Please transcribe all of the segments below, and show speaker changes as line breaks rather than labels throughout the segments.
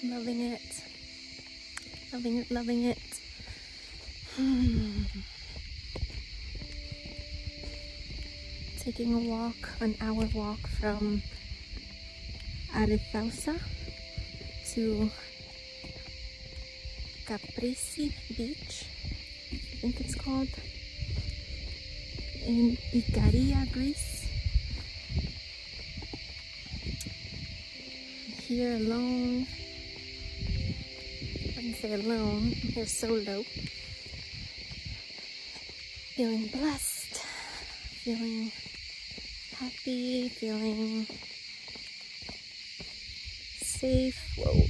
Loving it. Loving it, loving it. Taking a walk, an hour walk from Ikaria to Caprese Beach, I think it's called, in Ikaria, Greece. I'm here alone. I wouldn't say alone, I'm here solo. Feeling blessed, feeling happy, feeling safe. Whoa.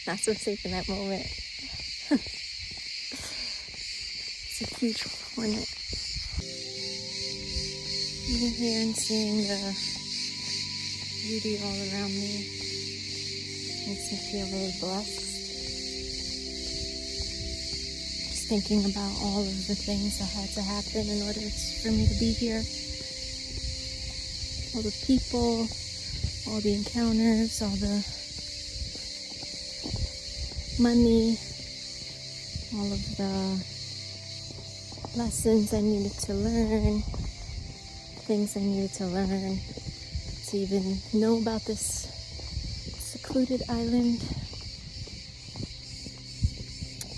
Not so safe in that moment. It's a huge hornet. Being here and seeing the beauty all around me makes me feel really blessed. Just thinking about all of the things that had to happen in order for me to be here. All the people, all the encounters, all the money, all of the lessons I needed to learn, things I needed to learn to even know about this secluded island,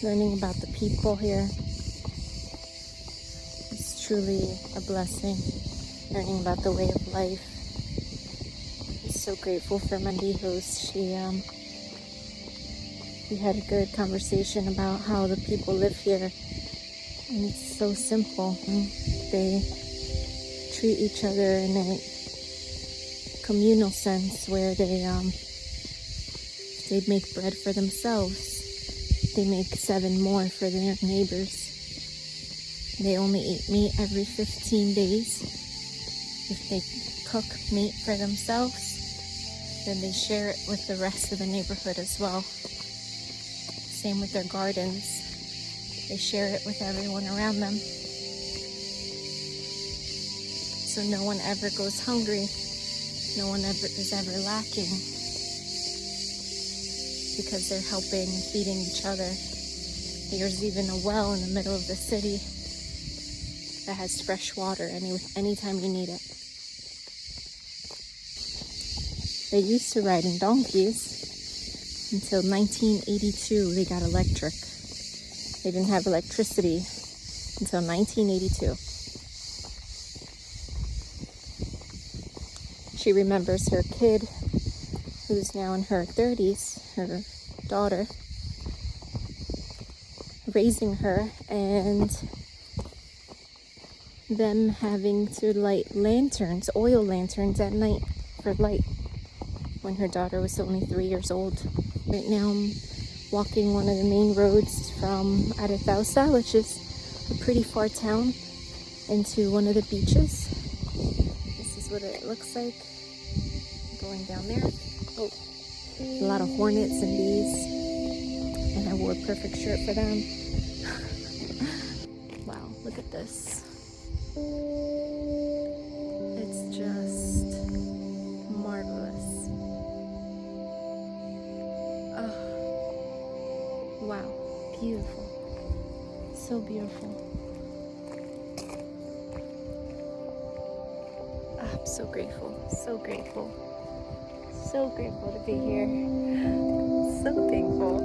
learning about the people here. It's truly a blessing, learning about the way of life. I'm so grateful for my host. We had a good conversation about how the people live here, and it's so simple. They treat each other in a communal sense where they make bread for themselves. They make 7 more for their neighbors. They only eat meat every 15 days. If they cook meat for themselves, then they share it with the rest of the neighborhood as well. Same with their gardens. They share it with everyone around them. So no one ever goes hungry. No one is ever lacking, because they're helping and feeding each other. There's even a well in the middle of the city that has fresh water anytime you need it. They used to ride in donkeys until 1982. They got electric. They didn't have electricity until 1982. She remembers her kid, who's now in her 30s, her daughter, raising her, and them having to light lanterns, oil lanterns at night for light, when her daughter was only 3 years old. Right now I'm walking one of the main roads from Ikaria, which is a pretty far town, into one of the beaches. This is what it looks like. Going down there. Oh, a lot of hornets and bees, and I wore a perfect shirt for them. Wow, look at this. It's just marvelous. Oh, wow, beautiful. So beautiful. I'm so grateful, so grateful. So grateful to be here. So thankful.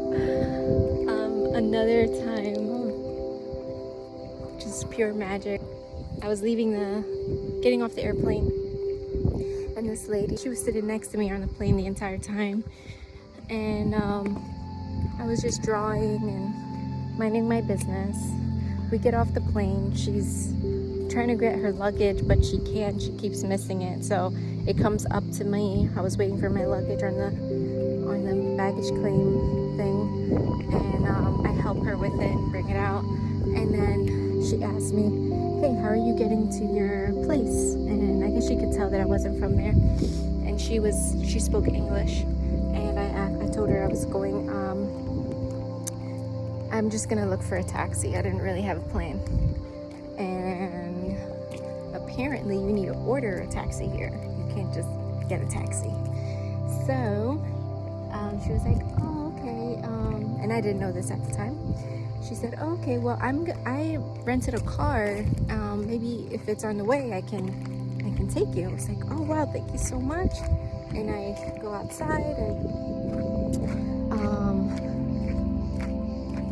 Another time, just pure magic. I was getting off the airplane, and this lady, she was sitting next to me on the plane the entire time, and I was just drawing and minding my business. We get off the plane. She's trying to get her luggage, but she can't. She keeps missing it, so it comes up to me. I was waiting for my luggage on the baggage claim thing, and I help her with it and bring it out. And then she asked me, "Hey, how are you getting to your place?" And I guess she could tell that I wasn't from there. And she spoke English, and I told her I was going. I'm just gonna look for a taxi. I didn't really have a plan. And apparently you need to order a taxi here. You can't just get a taxi. So she was like, oh, okay. And I didn't know this at the time. She said, oh, okay, well, I rented a car. Maybe if it's on the way, I can take you. I was like, oh, wow, thank you so much. And I go outside, and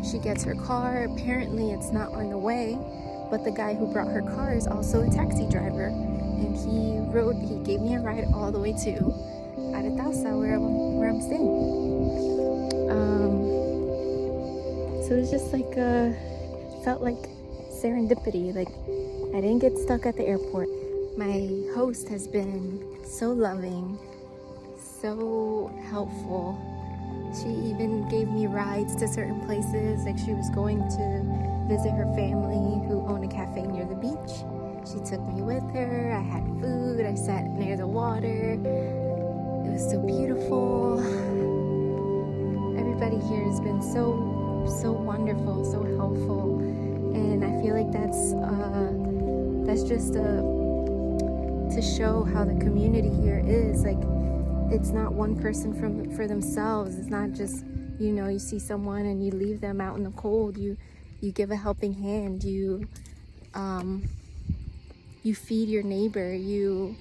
she gets her car. Apparently it's not on the way, but the guy who brought her car is also a taxi driver, and he gave me a ride all the way to Aretausa, where I'm staying. So it's just like felt like serendipity. Like, I didn't get stuck at the airport. My host has been so loving, so helpful. She even gave me rides to certain places. Like, she was going to visit her family who own a cafe near the beach. She took me with her. I had food. I sat near the water. It was so beautiful. Everybody here has been so wonderful, so helpful, and I feel like that's just to show how the community here is. Like, it's not one person for themselves. It's not just, you see someone and you leave them out in the cold. You give a helping hand. You feed your neighbor. You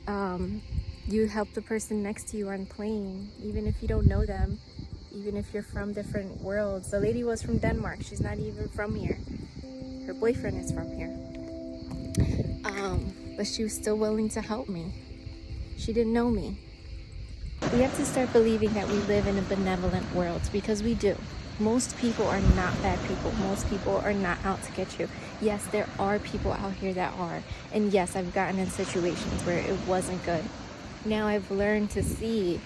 help the person next to you on plane, even if you don't know them, even if you're from different worlds. The lady was from Denmark. She's not even from here. Her boyfriend is from here. But she was still willing to help me. She didn't know me. We have to start believing that we live in a benevolent world, because we do. Most people are not bad people. Most people are not out to get you. Yes, there are people out here that are. And yes, I've gotten in situations where it wasn't good. Now I've learned to see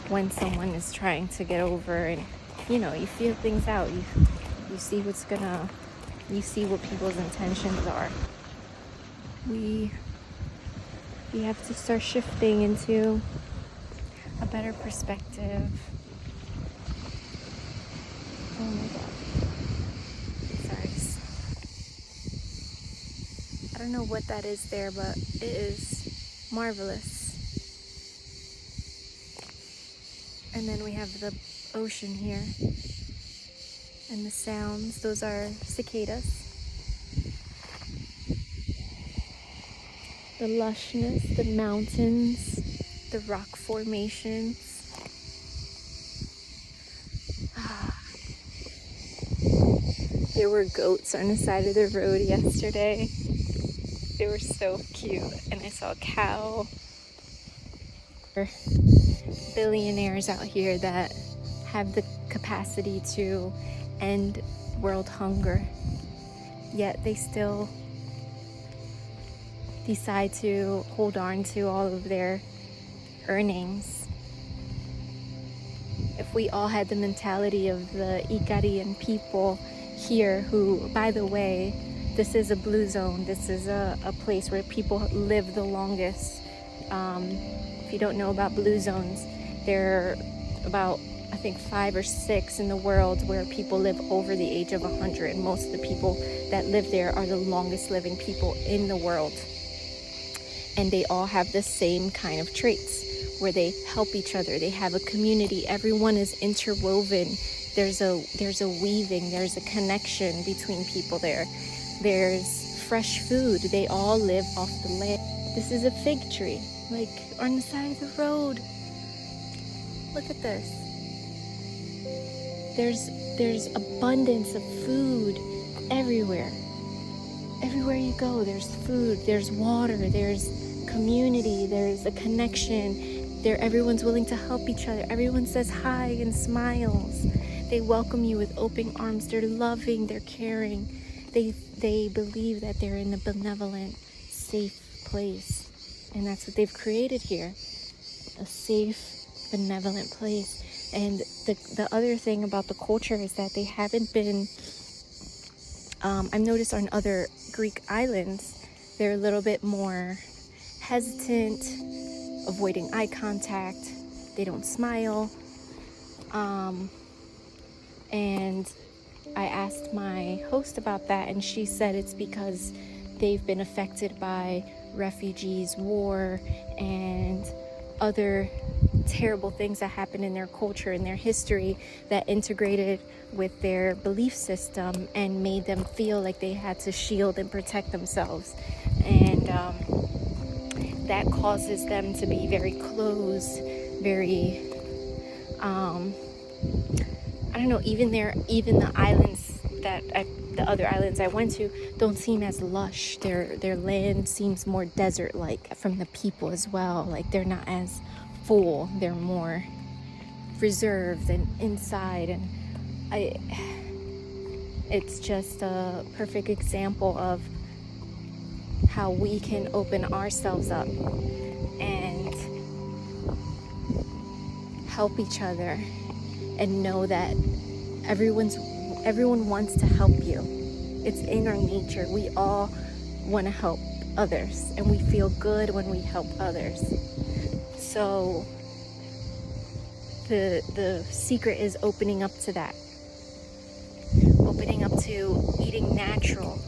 when someone is trying to get over, and you feel things out. You see you see what people's intentions are. We have to start shifting into a better perspective. Oh my God. Sorry. I don't know what that is there, but it is marvelous. And then we have the ocean here. And the sounds, those are cicadas. The lushness, the mountains, the rock formations. There were goats on the side of the road yesterday. They were so cute. And I saw a cow. Billionaires out here that have the capacity to end world hunger, yet they still decide to hold on to all of their earnings. If we all had the mentality of the Ikarian people here, who, by the way, this is a blue zone. This is a place where people live the longest. If you don't know about blue zones, there are about, I think, 5 or 6 in the world where people live over the age of 100. Most of the people that live there are the longest living people in the world. And they all have the same kind of traits, where they help each other. They have a community. Everyone is interwoven. There's a weaving. There's a connection between people there. There's fresh food. They all live off the land. This is a fig tree, like on the side of the road. Look at this. There's abundance of food everywhere. Everywhere you go, there's food, there's water, there's community, there's a connection. Everyone's willing to help each other. Everyone says hi and smiles. They welcome you with open arms. They're loving, they're caring. They believe that they're in a benevolent, safe place. And that's what they've created here. A safe, benevolent place. And the other thing about the culture is that they haven't been, I've noticed on other Greek islands, they're a little bit more hesitant, avoiding eye contact. They don't smile. And I asked my host about that, and she said it's because they've been affected by refugees, war, and other terrible things that happened in their culture and their history that integrated with their belief system and made them feel like they had to shield and protect themselves. And that causes them to be very closed, very I don't know, even the islands the other islands I went to don't seem as lush. Their land seems more desert-like from the people as well. Like they're not as full. They're more reserved and inside. And it's just a perfect example of how we can open ourselves up and help each other and know that everyone wants to help you. It's in our nature. We all want to help others, and we feel good when we help others. So the secret is opening up to that. Opening up to eating natural.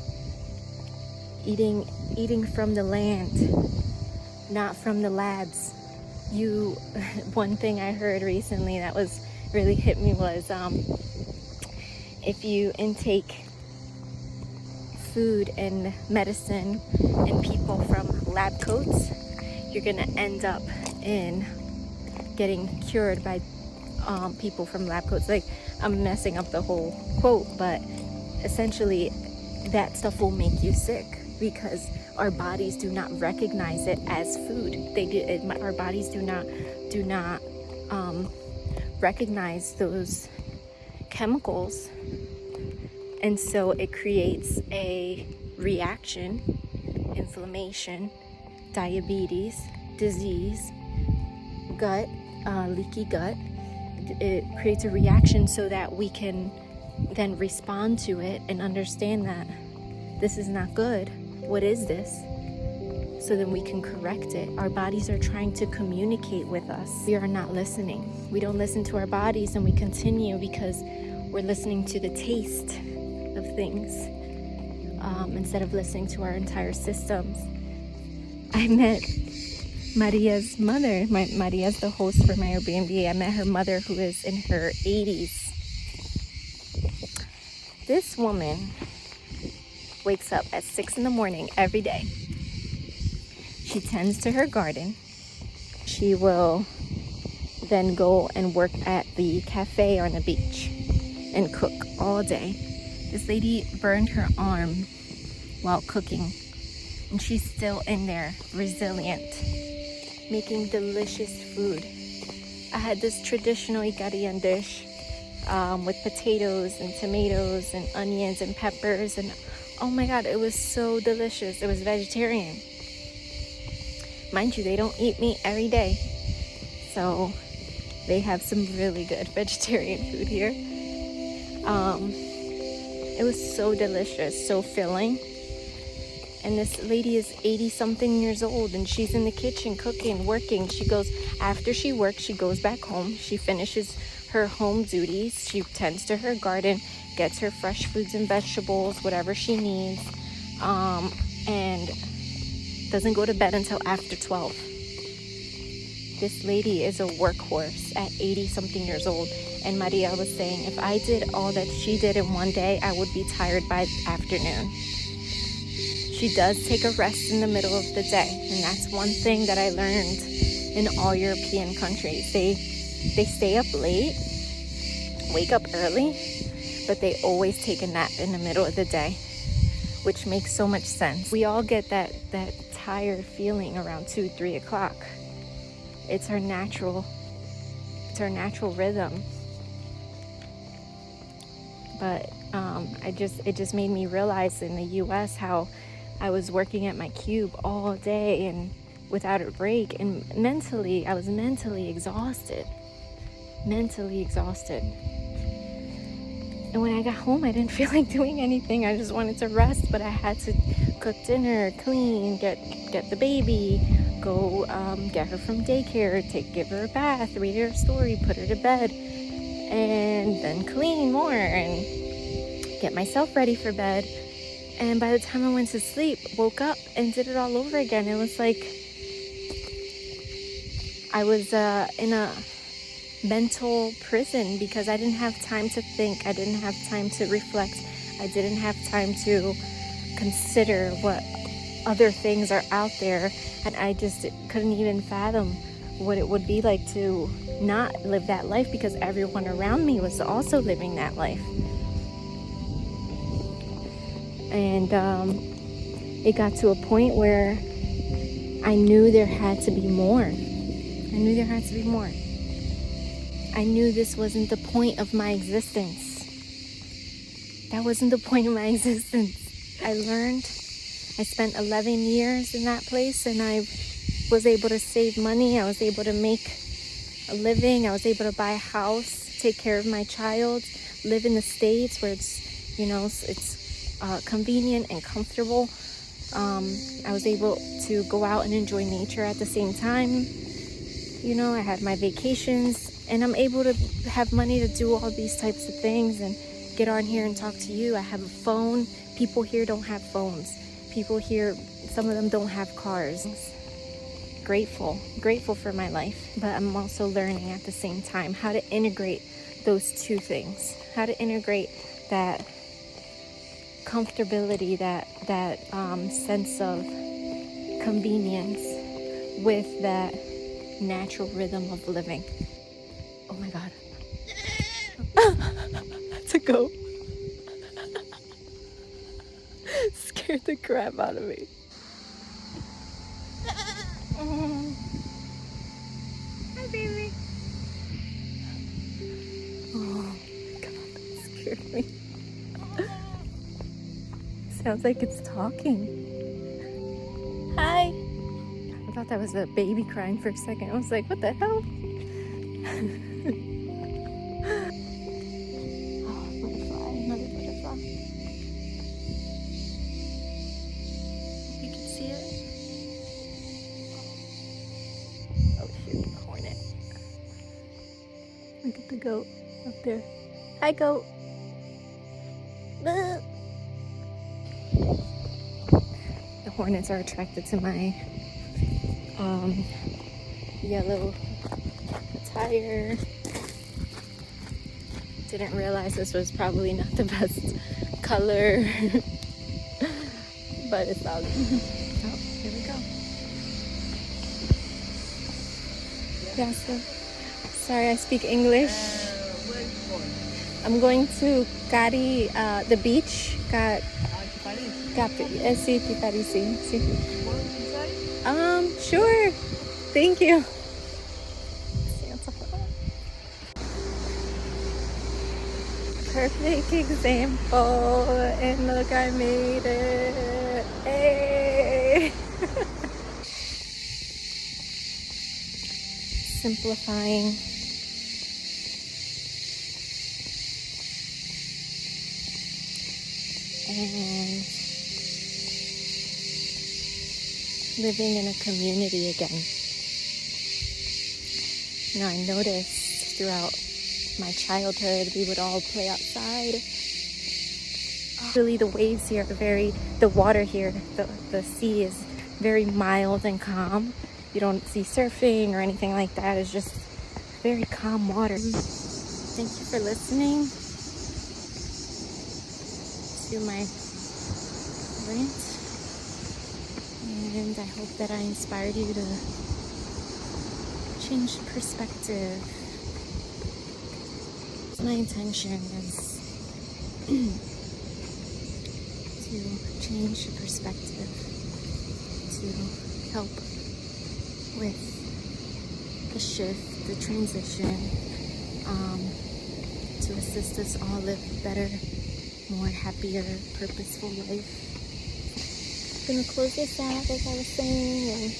Eating from the land, not from the labs. One thing I heard recently that was really hit me was if you intake food and medicine and people from lab coats, you're gonna end up in getting cured by people from lab coats. Like, I'm messing up the whole quote, but essentially that stuff will make you sick because our bodies do not recognize it as food. Our bodies do not recognize those chemicals, and so it creates a reaction, inflammation, diabetes, disease, gut, leaky gut. It creates a reaction so that we can then respond to it and understand that this is not good. What is this? So then we can correct it. Our bodies are trying to communicate with us. We are not listening. We don't listen to our bodies, and we continue because we're listening to the taste of things instead of listening to our entire systems. I met Maria's mother. Maria's the host for my Airbnb. I met her mother, who is in her 80s. This woman wakes up at 6 a.m. every day. She tends to her garden. She will then go and work at the cafe on the beach and cook all day. This lady burned her arm while cooking, and she's still in there, resilient, making delicious food. I had this traditional Ikaria dish with potatoes and tomatoes and onions and peppers, and oh my god, it was so delicious. It was vegetarian. Mind you, they don't eat meat every day, so they have some really good vegetarian food here. It was so delicious, so filling. And this lady is 80-something years old, and she's in the kitchen cooking, working. After she works, she goes back home. She finishes her home duties. She tends to her garden, gets her fresh foods and vegetables, whatever she needs, and doesn't go to bed until after 12. This lady is a workhorse at 80-something years old. And Maria was saying, if I did all that she did in one day, I would be tired by afternoon. She does take a rest in the middle of the day. And that's one thing that I learned in all European countries. They stay up late, wake up early, but they always take a nap in the middle of the day, which makes so much sense. We all get that tired feeling around 2-3 o'clock. It's our natural rhythm. But it just made me realize in the US how I was working at my cube all day and without a break, and I was mentally exhausted. And when I got home, I didn't feel like doing anything. I just wanted to rest, but I had to cook dinner, clean, get the baby, go get her from daycare, give her a bath, read her a story, put her to bed, and then clean more. And get myself ready for bed. And by the time I went to sleep, woke up and did it all over again. It was like I was in a mental prison because I didn't have time to think. I didn't have time to reflect. I didn't have time to consider what other things are out there. And I just couldn't even fathom what it would be like to not live that life because everyone around me was also living that life. And it got to a point where I knew there had to be more. I knew there had to be more. I knew this wasn't the point of my existence. That wasn't the point of my existence. I learned. I spent 11 years in that place, and I was able to save money. I was able to make a living. I was able to buy a house, take care of my child, live in the States where it's convenient and comfortable. I was able to go out and enjoy nature at the same time. I had my vacations, and I'm able to have money to do all these types of things and get on here and talk to you. I have a phone. People here don't have phones. People here, some of them don't have cars. Grateful for my life, but I'm also learning at the same time how to integrate those two things, how to integrate that comfortability, that sense of convenience with that natural rhythm of living. Oh my God. That's a goat. Scared the crap out of me. Hi, baby. Oh my God, that scared me. Sounds like it's talking. Hi. I thought that was a baby crying for a second. I was like, what the hell? Oh, butterfly, another butterfly. You can see it. Oh shoot, a hornet. Look at the goat up there. Hi, goat. The hornets are attracted to my yellow attire. Didn't realize this was probably not the best color, but it's all good. Oh, here we go. Yeah, so sorry, I speak English. I'm going to Ikaria, the beach. Sí, Ikaria, sí. Sure. Thank you. Perfect example. And look, I made it. Hey. Simplifying. And living in a community again. I noticed throughout my childhood we would all play outside. Really, the waves here are the water here, the sea is very mild and calm. You don't see surfing or anything like that. It's just very calm water. Thank you for listening to my rant, and I hope that I inspired you to change perspective. My intention is to change perspective, to help with the shift, the transition, to assist us all live better, more happier, purposeful life. I'm gonna close this out as I was saying, and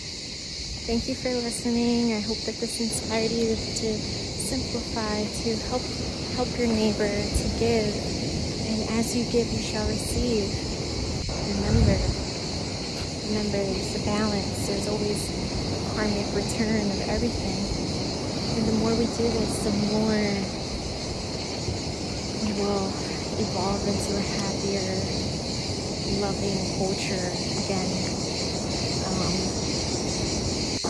thank you for listening. I hope that this inspired you to simplify, to help your neighbor, to give, and as you give, you shall receive. Remember, there's a balance. There's always karmic return of everything, and the more we do this, the more we will evolve into a happier, loving culture again.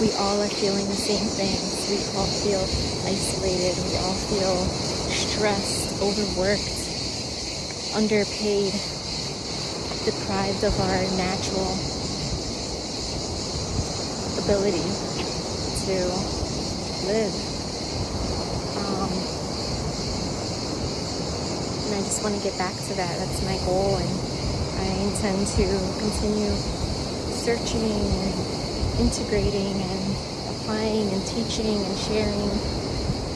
We all are feeling the same things. We all feel isolated. We all feel stressed, overworked, underpaid, deprived of our natural ability to live. And I just want to get back to that. That's my goal, and I intend to continue searching and integrating and applying and teaching and sharing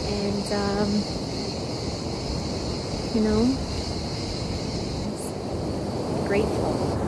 and grateful.